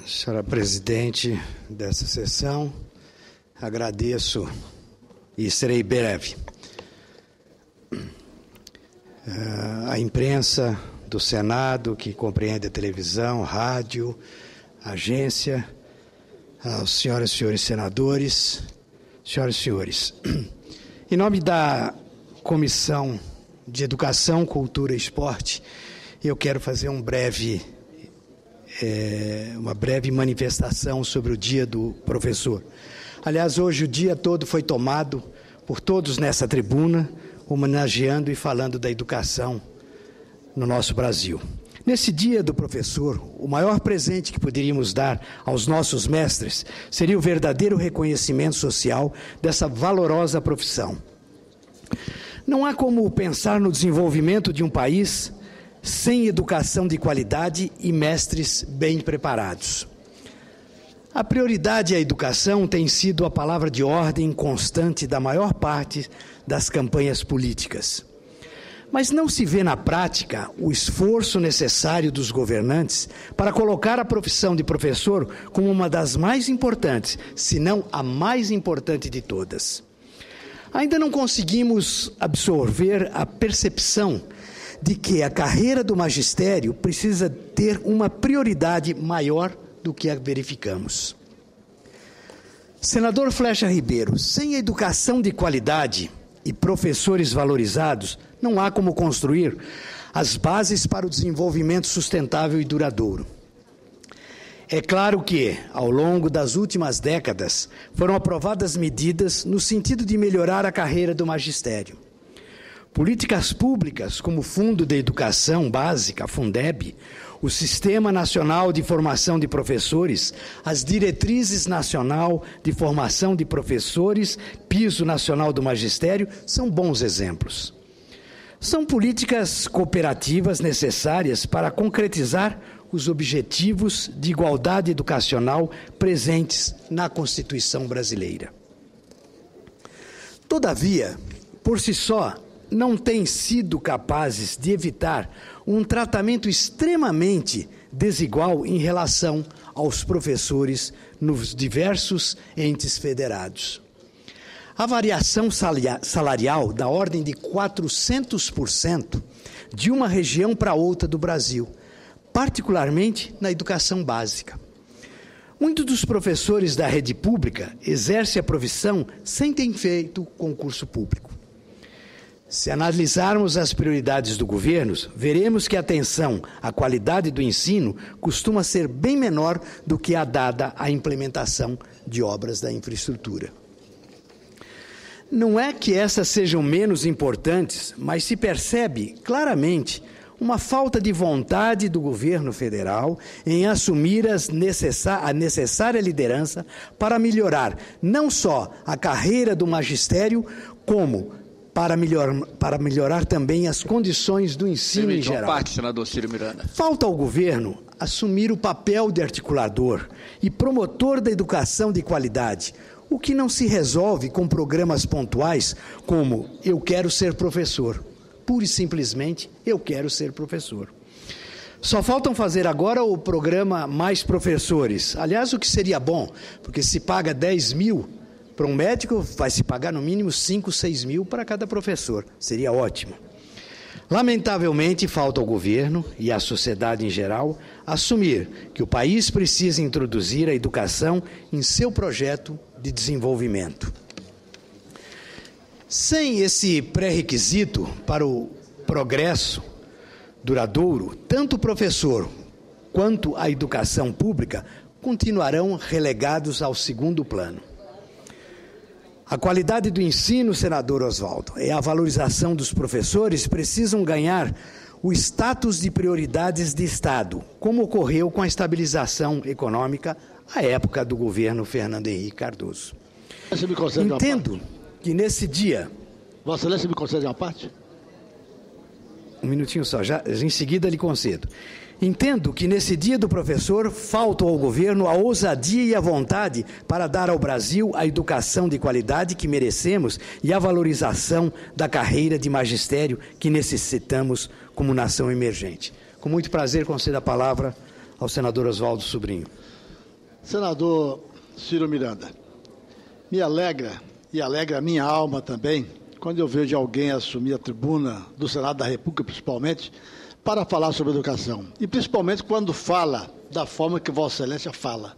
Senhora presidente dessa sessão, agradeço e serei breve. A imprensa do Senado, que compreende a televisão, rádio, agência, aos senhoras e senhores senadores, senhoras e senhores, em nome da Comissão de Educação, Cultura e Esporte, eu quero fazer uma breve manifestação sobre o Dia do Professor. Aliás, hoje o dia todo foi tomado por todos nessa tribuna, homenageando e falando da educação no nosso Brasil. Nesse Dia do Professor, o maior presente que poderíamos dar aos nossos mestres seria o verdadeiro reconhecimento social dessa valorosa profissão. Não há como pensar no desenvolvimento de um país sem educação de qualidade e mestres bem preparados. A prioridade à educação tem sido a palavra de ordem constante da maior parte das campanhas políticas. Mas não se vê na prática o esforço necessário dos governantes para colocar a profissão de professor como uma das mais importantes, se não a mais importante de todas. Ainda não conseguimos absorver a percepção de que a carreira do magistério precisa ter uma prioridade maior do que a verificamos. Senador Flecha Ribeiro, sem educação de qualidade e professores valorizados, não há como construir as bases para o desenvolvimento sustentável e duradouro. É claro que, ao longo das últimas décadas, foram aprovadas medidas no sentido de melhorar a carreira do magistério. Políticas públicas, como o Fundo de Educação Básica, Fundeb, o Sistema Nacional de Formação de Professores, as Diretrizes Nacional de Formação de Professores, Piso Nacional do Magistério, são bons exemplos. São políticas cooperativas necessárias para concretizar os objetivos de igualdade educacional presentes na Constituição brasileira. Todavia, por si só, não têm sido capazes de evitar um tratamento extremamente desigual em relação aos professores nos diversos entes federados. A variação salarial da ordem de 400% de uma região para outra do Brasil, particularmente na educação básica. Muitos dos professores da rede pública exercem a profissão sem ter feito concurso público. Se analisarmos as prioridades do governo, veremos que a atenção à qualidade do ensino costuma ser bem menor do que a dada à implementação de obras da infraestrutura. Não é que essas sejam menos importantes, mas se percebe claramente uma falta de vontade do governo federal em assumir a necessária liderança para melhorar não só a carreira do magistério, como para melhorar também as condições do ensino em geral. Parte, senador Ciro Miranda. Falta ao governo assumir o papel de articulador e promotor da educação de qualidade, o que não se resolve com programas pontuais como Eu Quero Ser Professor. Pura e simplesmente, eu quero ser professor. Só faltam fazer agora o programa Mais Professores. Aliás, o que seria bom, porque se paga 10 mil para um médico, vai se pagar no mínimo 5, 6 mil para cada professor. Seria ótimo. Lamentavelmente, falta ao governo e à sociedade em geral assumir que o país precisa introduzir a educação em seu projeto de desenvolvimento. Sem esse pré-requisito para o progresso duradouro, tanto o professor quanto a educação pública continuarão relegados ao segundo plano. A qualidade do ensino, senador Oswaldo, e a valorização dos professores precisam ganhar o status de prioridades de Estado, como ocorreu com a estabilização econômica à época do governo Fernando Henrique Cardoso. Entendo que nesse dia... Vossa Excelência me concede uma parte? Um minutinho só, já em seguida lhe concedo. Entendo que nesse Dia do Professor falta ao governo a ousadia e a vontade para dar ao Brasil a educação de qualidade que merecemos e a valorização da carreira de magistério que necessitamos como nação emergente. Com muito prazer, concedo a palavra ao senador Oswaldo Sobrinho. Senador Ciro Miranda, me alegra, e alegra a minha alma também, quando eu vejo alguém assumir a tribuna do Senado da República, principalmente, para falar sobre educação. E principalmente quando fala da forma que Vossa Excelência fala.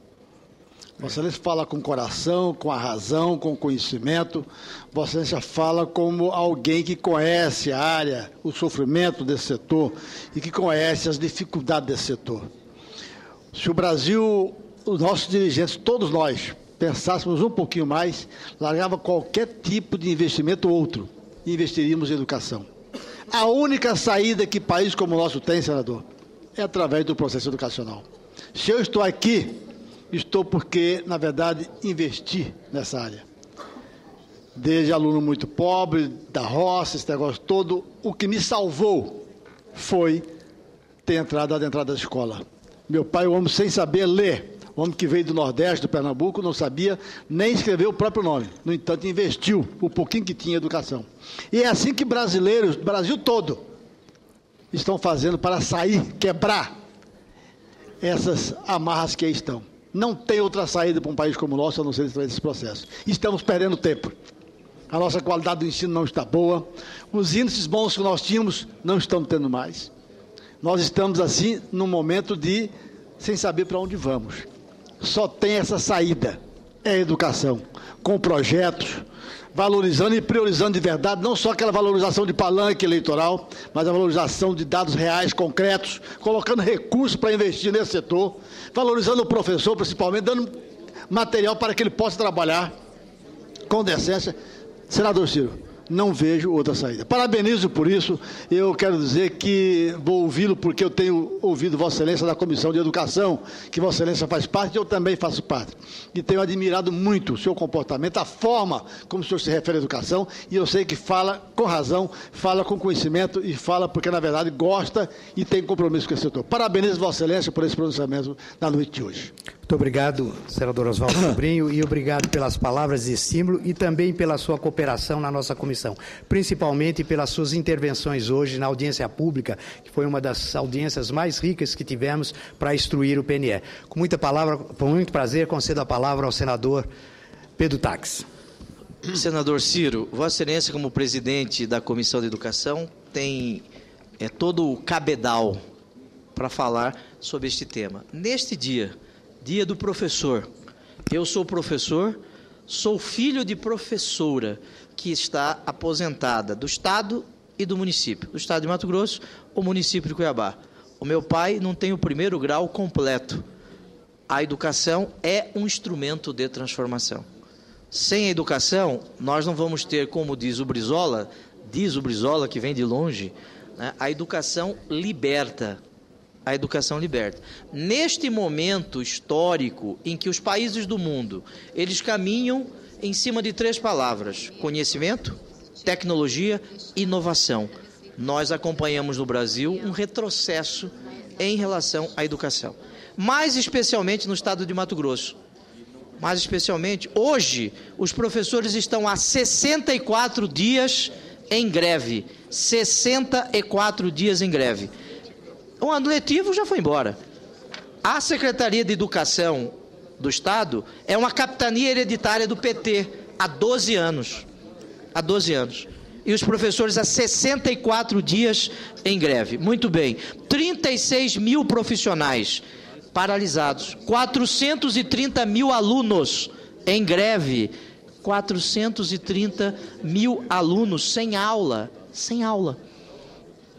Vossa Excelência fala com o coração, com a razão, com o conhecimento. Vossa Excelência fala como alguém que conhece a área, o sofrimento desse setor e que conhece as dificuldades desse setor. Se o Brasil, os nossos dirigentes, todos nós, pensássemos um pouquinho mais, largava qualquer tipo de investimento ou outro e investiríamos em educação. A única saída que país como o nosso tem, senador, é através do processo educacional. Se eu estou aqui, estou porque, na verdade, investi nessa área. Desde aluno muito pobre, da roça, esse negócio todo, o que me salvou foi ter entrado na entrada da escola. Meu pai, um homem sem saber ler, um homem que veio do Nordeste, do Pernambuco, não sabia nem escrever o próprio nome. No entanto, investiu o pouquinho que tinha em educação. E é assim que brasileiros, Brasil todo, estão fazendo para sair, quebrar essas amarras que aí estão. Não tem outra saída para um país como o nosso, a não ser através desse processo. Estamos perdendo tempo. A nossa qualidade do ensino não está boa. Os índices bons que nós tínhamos não estamos tendo mais. Nós estamos, assim, num momento de sem saber para onde vamos. Só tem essa saída, é a educação, com projetos, valorizando e priorizando de verdade, não só aquela valorização de palanque eleitoral, mas a valorização de dados reais, concretos, colocando recursos para investir nesse setor, valorizando o professor, principalmente, dando material para que ele possa trabalhar com decência. Senador Ciro, não vejo outra saída. Parabenizo por isso. Eu quero dizer que vou ouvi-lo porque eu tenho ouvido Vossa Excelência da Comissão de Educação, que Vossa Excelência faz parte e eu também faço parte. E tenho admirado muito o seu comportamento, a forma como o senhor se refere à educação, e eu sei que fala com razão, fala com conhecimento e fala porque, na verdade, gosta e tem compromisso com esse setor. Parabenizo Vossa Excelência por esse pronunciamento na noite de hoje. Muito obrigado, senador Oswaldo Sobrinho, e obrigado pelas palavras de estímulo e também pela sua cooperação na nossa comissão, principalmente pelas suas intervenções hoje na audiência pública, que foi uma das audiências mais ricas que tivemos para instruir o PNE. Com muito prazer, concedo a palavra ao senador Pedro Taques. Senador Ciro, Vossa Excelência, como presidente da Comissão de Educação, tem todo o cabedal para falar sobre este tema. Neste dia do professor, eu sou professor, sou filho de professora que está aposentada do Estado e do município, do Estado de Mato Grosso, o município de Cuiabá. O meu pai não tem o primeiro grau completo. A educação é um instrumento de transformação. Sem a educação, nós não vamos ter, como diz o Brizola, que vem de longe, né? A educação liberta. A educação liberta. Neste momento histórico em que os países do mundo, eles caminham em cima de 3 palavras: conhecimento, tecnologia, inovação. Nós acompanhamos no Brasil um retrocesso em relação à educação. Mais especialmente no estado de Mato Grosso. Mais especialmente, hoje, os professores estão há 64 dias em greve. 64 dias em greve. O ano letivo já foi embora. A Secretaria de Educação do Estado é uma capitania hereditária do PT há 12 anos. Há 12 anos. E os professores há 64 dias em greve. Muito bem. 36 mil profissionais paralisados. 430 mil alunos em greve. 430 mil alunos sem aula. Sem aula.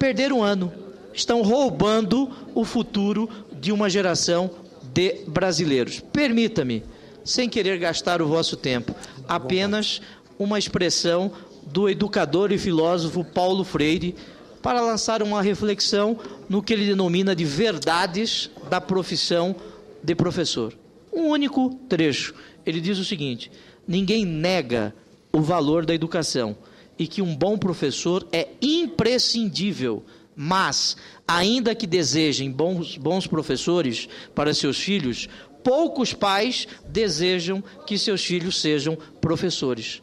Perderam um ano. Estão roubando o futuro de uma geração de brasileiros. Permita-me, sem querer gastar o vosso tempo, apenas uma expressão do educador e filósofo Paulo Freire para lançar uma reflexão no que ele denomina de verdades da profissão de professor. Um único trecho. Ele diz o seguinte: ninguém nega o valor da educação e que um bom professor é imprescindível. Mas, ainda que desejem bons professores para seus filhos, poucos pais desejam que seus filhos sejam professores.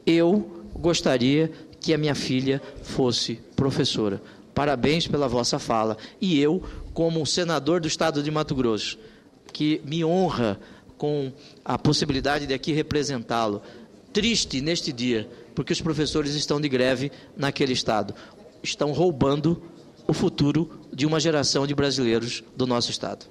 Eu gostaria que a minha filha fosse professora. Parabéns pela vossa fala. E eu, como senador do estado de Mato Grosso, que me honra com a possibilidade de aqui representá-lo. Triste neste dia, porque os professores estão de greve naquele estado. Estão roubando o futuro de uma geração de brasileiros do nosso estado.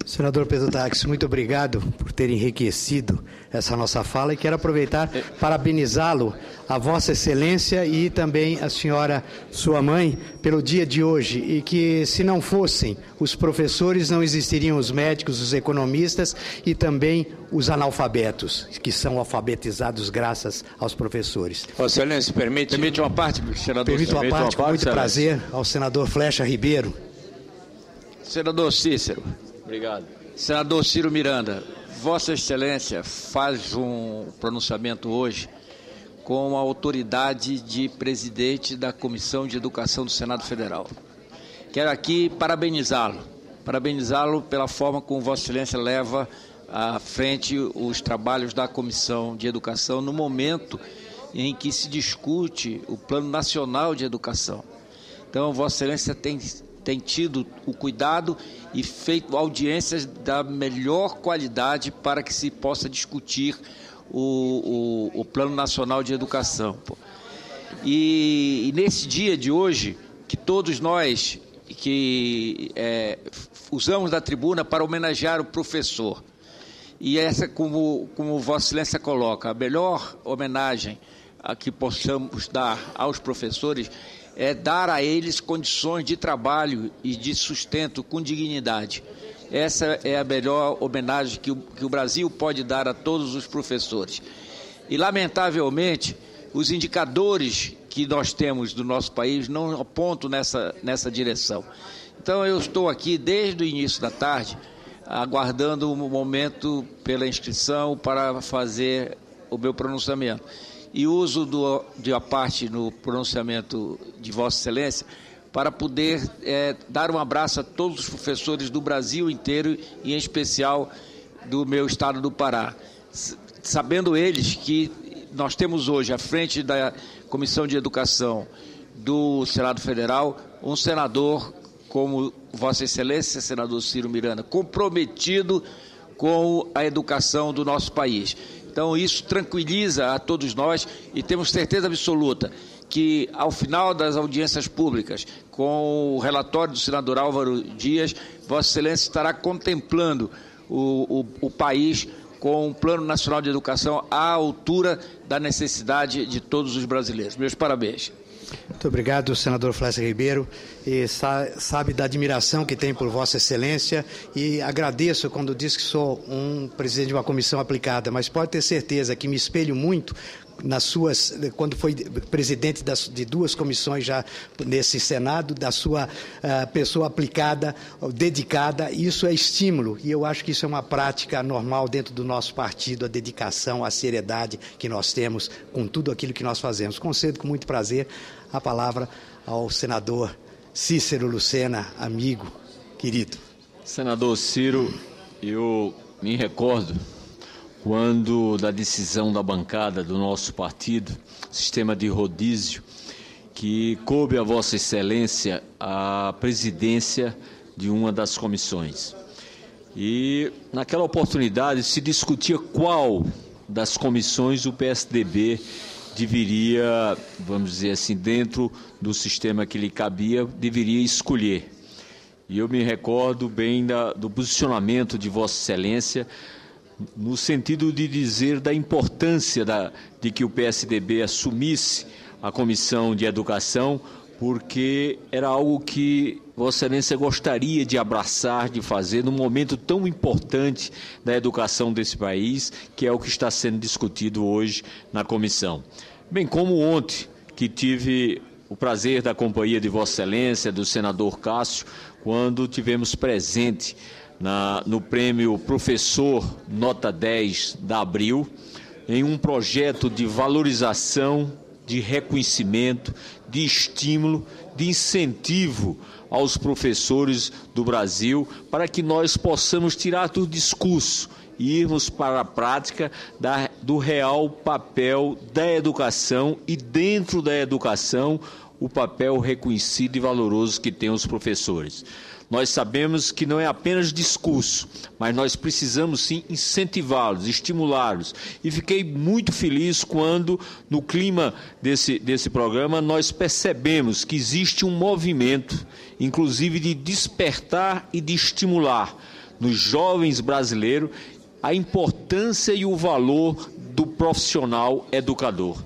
Senador Pedro Táxi, muito obrigado por ter enriquecido essa nossa fala e quero aproveitar parabenizá-lo, a Vossa Excelência e também a senhora, sua mãe, pelo dia de hoje e que se não fossem os professores não existiriam os médicos, os economistas e também os analfabetos, que são alfabetizados graças aos professores. Vossa Excelência, permite uma parte, senador? Permite uma parte, com muito prazer, ao senador Flecha Ribeiro. Senador Cícero. Obrigado. Senador Ciro Miranda, Vossa Excelência faz um pronunciamento hoje com a autoridade de presidente da Comissão de Educação do Senado Federal. Quero aqui parabenizá-lo pela forma como Vossa Excelência leva à frente os trabalhos da Comissão de Educação no momento em que se discute o Plano Nacional de Educação. Então, Vossa Excelência tem tido o cuidado e feito audiências da melhor qualidade para que se possa discutir o Plano Nacional de Educação. E nesse dia de hoje, que todos nós que usamos da tribuna para homenagear o professor, e essa, como Vossa Excelência coloca, a melhor homenagem a que possamos dar aos professores é dar a eles condições de trabalho e de sustento com dignidade. Essa é a melhor homenagem que o Brasil pode dar a todos os professores. E, lamentavelmente, os indicadores que nós temos do nosso país não apontam nessa direção. Então, eu estou aqui desde o início da tarde, aguardando um momento pela inscrição para fazer o meu pronunciamento. E uso de a parte no pronunciamento de Vossa Excelência para poder dar um abraço a todos os professores do Brasil inteiro e, em especial, do meu estado do Pará. Sabendo eles que nós temos hoje, à frente da Comissão de Educação do Senado Federal, um senador como Vossa Excelência, senador Ciro Miranda, comprometido com a educação do nosso país. Então, isso tranquiliza a todos nós e temos certeza absoluta que, ao final das audiências públicas, com o relatório do senador Álvaro Dias, Vossa Excelência estará contemplando o país com um Plano Nacional de Educação à altura da necessidade de todos os brasileiros. Meus parabéns. Muito obrigado, senador Flecha Ribeiro, e sabe da admiração que tem por Vossa Excelência e agradeço quando diz que sou um presidente de uma comissão aplicada, mas pode ter certeza que me espelho muito quando foi presidente de duas comissões já nesse Senado, da sua pessoa aplicada, dedicada, isso é estímulo e eu acho que isso é uma prática normal dentro do nosso partido, a dedicação, a seriedade que nós temos com tudo aquilo que nós fazemos. Concedo com muito prazer a palavra ao senador Cícero Lucena, amigo, querido. Senador Ciro, eu me recordo quando da decisão da bancada do nosso partido, sistema de rodízio, que coube a Vossa Excelência a presidência de uma das comissões. E naquela oportunidade se discutia qual das comissões o PSDB deveria, vamos dizer assim, dentro do sistema que lhe cabia, deveria escolher. E eu me recordo bem do posicionamento de Vossa Excelência no sentido de dizer da importância de que o PSDB assumisse a Comissão de Educação, porque era algo que Vossa Excelência gostaria de abraçar, de fazer num momento tão importante da educação desse país, que é o que está sendo discutido hoje na comissão. Bem como ontem, que tive o prazer da companhia de Vossa Excelência, do senador Cássio, quando tivemos presente no prêmio Professor Nota 10 da Abril, em um projeto de valorização, de reconhecimento, de estímulo, de incentivo aos professores do Brasil, para que nós possamos tirar do discurso e irmos para a prática do real papel da educação e, dentro da educação, o papel reconhecido e valoroso que têm os professores. Nós sabemos que não é apenas discurso, mas nós precisamos sim incentivá-los, estimulá-los. E fiquei muito feliz quando, no clima desse programa, nós percebemos que existe um movimento, inclusive de despertar e de estimular nos jovens brasileiros a importância e o valor do profissional educador.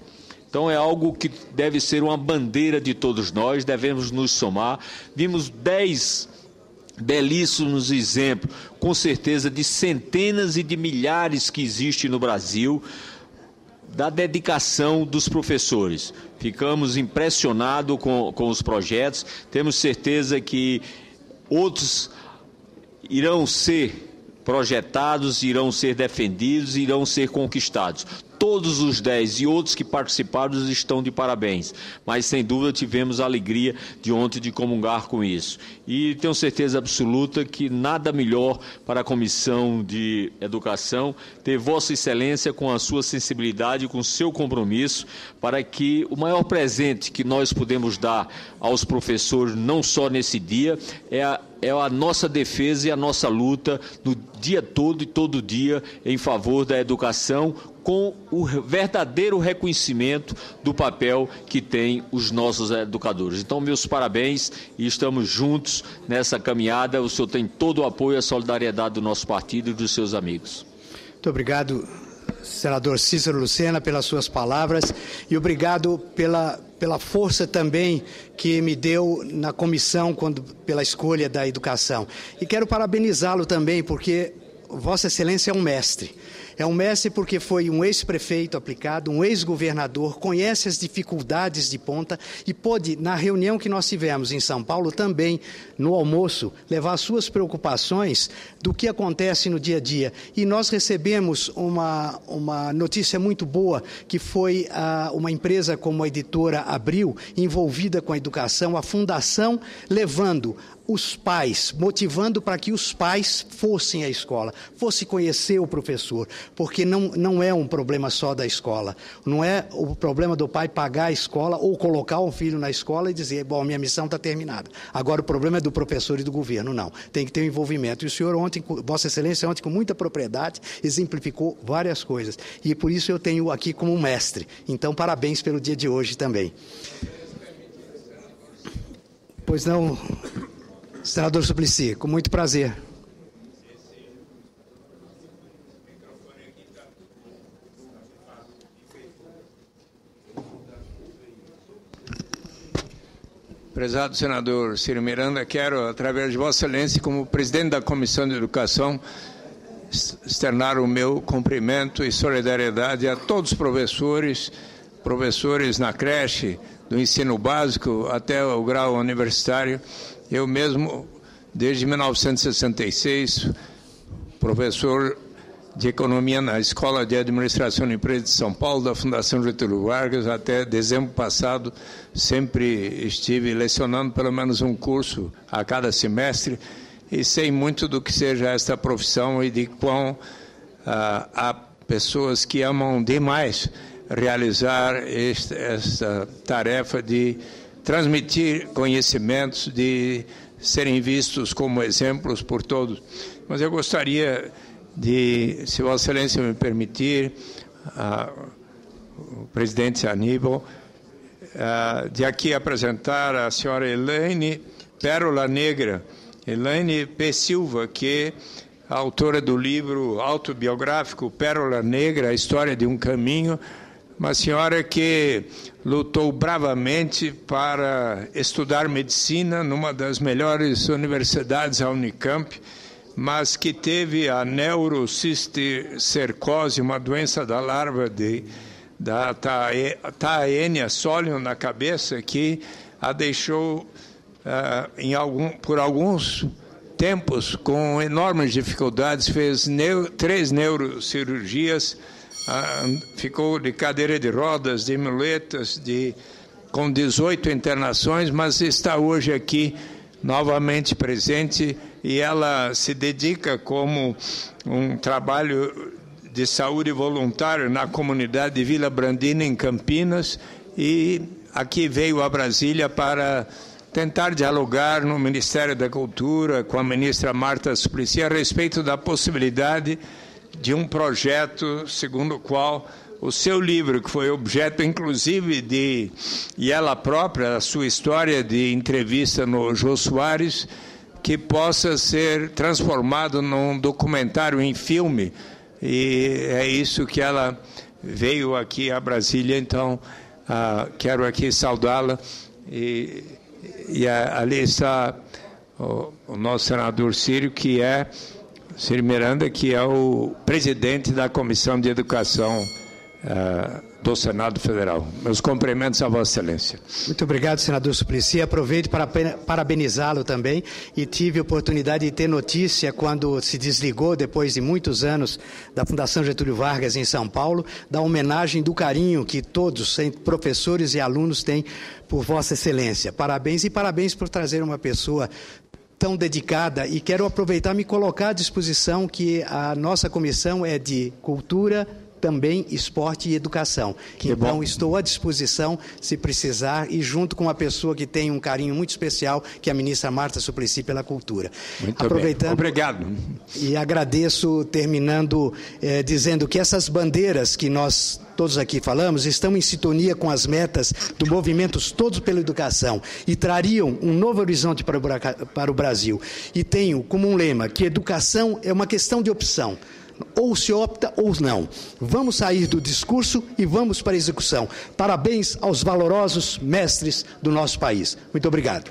Então é algo que deve ser uma bandeira de todos nós, devemos nos somar. Vimos 10 belíssimos exemplos, com certeza, de centenas e de milhares que existem no Brasil, da dedicação dos professores. Ficamos impressionados com os projetos, temos certeza que outros irão ser projetados, irão ser defendidos, irão ser conquistados. Todos os 10 e outros que participaram estão de parabéns, mas sem dúvida tivemos a alegria de ontem de comungar com isso. E tenho certeza absoluta que nada melhor para a Comissão de Educação ter Vossa Excelência com a sua sensibilidade, com o seu compromisso, para que o maior presente que nós podemos dar aos professores, não só nesse dia, é a nossa defesa e a nossa luta no dia todo e todo dia em favor da educação, com o verdadeiro reconhecimento do papel que têm os nossos educadores. Então, meus parabéns e estamos juntos nessa caminhada. O senhor tem todo o apoio e a solidariedade do nosso partido e dos seus amigos. Muito obrigado, senador Cícero Lucena, pelas suas palavras e obrigado pela força também que me deu na comissão pela escolha da educação. E quero parabenizá-lo também, porque Vossa Excelência é um mestre. É um mestre porque foi um ex-prefeito aplicado, um ex-governador, conhece as dificuldades de ponta e pôde, na reunião que nós tivemos em São Paulo, também, no almoço, levar as suas preocupações do que acontece no dia a dia. E nós recebemos uma notícia muito boa, que foi uma empresa como a Editora Abril, envolvida com a educação, a fundação levando os pais, motivando para que os pais fossem à escola, fossem conhecer o professor, porque não é um problema só da escola, não é o problema do pai pagar a escola ou colocar um filho na escola e dizer, bom, minha missão está terminada. Agora o problema é do professor e do governo, não. Tem que ter um envolvimento. E o senhor ontem, Vossa Excelência, ontem com muita propriedade, exemplificou várias coisas. E por isso eu tenho aqui como um mestre. Então, parabéns pelo dia de hoje também. Pois não... Senador Suplicy, com muito prazer. Prezado senador Ciro Miranda, quero, através de Vossa Excelência, como presidente da Comissão de Educação, externar o meu cumprimento e solidariedade a todos os professores na creche, do ensino básico até o grau universitário. Eu mesmo, desde 1966, professor de Economia na Escola de Administração de Empresas de São Paulo, da Fundação Getúlio Vargas, até dezembro passado, sempre estive lecionando pelo menos um curso a cada semestre e sei muito do que seja esta profissão e de quão há pessoas que amam demais realizar esta tarefa de transmitir conhecimentos, de serem vistos como exemplos por todos. Mas eu gostaria de, se Vossa Excelência me permitir, o presidente Aníbal, de aqui apresentar a senhora Elaine Pérola Negra, Elaine P. Silva, que é a autora do livro autobiográfico Pérola Negra, a história de um caminho, uma senhora que lutou bravamente para estudar medicina numa das melhores universidades, a Unicamp, mas que teve a neurocisticercose, uma doença da larva da Taenia solium na cabeça, que a deixou por alguns tempos com enormes dificuldades, fez 3 neurocirurgias, ficou de cadeira de rodas, de muletas, com 18 internações, mas está hoje aqui novamente presente e ela se dedica como um trabalho de saúde voluntário na comunidade de Vila Brandina, em Campinas, e aqui veio a Brasília para tentar dialogar no Ministério da Cultura com a ministra Marta Suplicy a respeito da possibilidade de um projeto segundo o qual o seu livro, que foi objeto inclusive de, e ela própria, a sua história de entrevista no Jô Soares, que possa ser transformado num documentário em filme, e é isso que ela veio aqui a Brasília, então quero aqui saudá-la, e ali está o nosso senador Ciro Miranda, que é o presidente da Comissão de Educação do Senado Federal. Meus cumprimentos a Vossa Excelência. Muito obrigado, senador Suplicy. Aproveito para parabenizá-lo também, e tive a oportunidade de ter notícia quando se desligou, depois de muitos anos, da Fundação Getúlio Vargas em São Paulo, da homenagem, do carinho que todos, professores e alunos, têm por Vossa Excelência. Parabéns, e parabéns por trazer uma pessoa tão dedicada, e quero aproveitar e me colocar à disposição que a nossa comissão é de cultura, também esporte e educação. Então, estou à disposição, se precisar, e junto com uma pessoa que tem um carinho muito especial, que é a ministra Marta Suplicy, pela cultura. Muito aproveitando, bem. Obrigado. E agradeço, terminando, dizendo que essas bandeiras que nós todos aqui falamos estão em sintonia com as metas do Movimentos Todos pela Educação e trariam um novo horizonte para o Brasil. E tenho como um lema que educação é uma questão de opção. Ou se opta ou não. Vamos sair do discurso e vamos para a execução. Parabéns aos valorosos mestres do nosso país. Muito obrigado.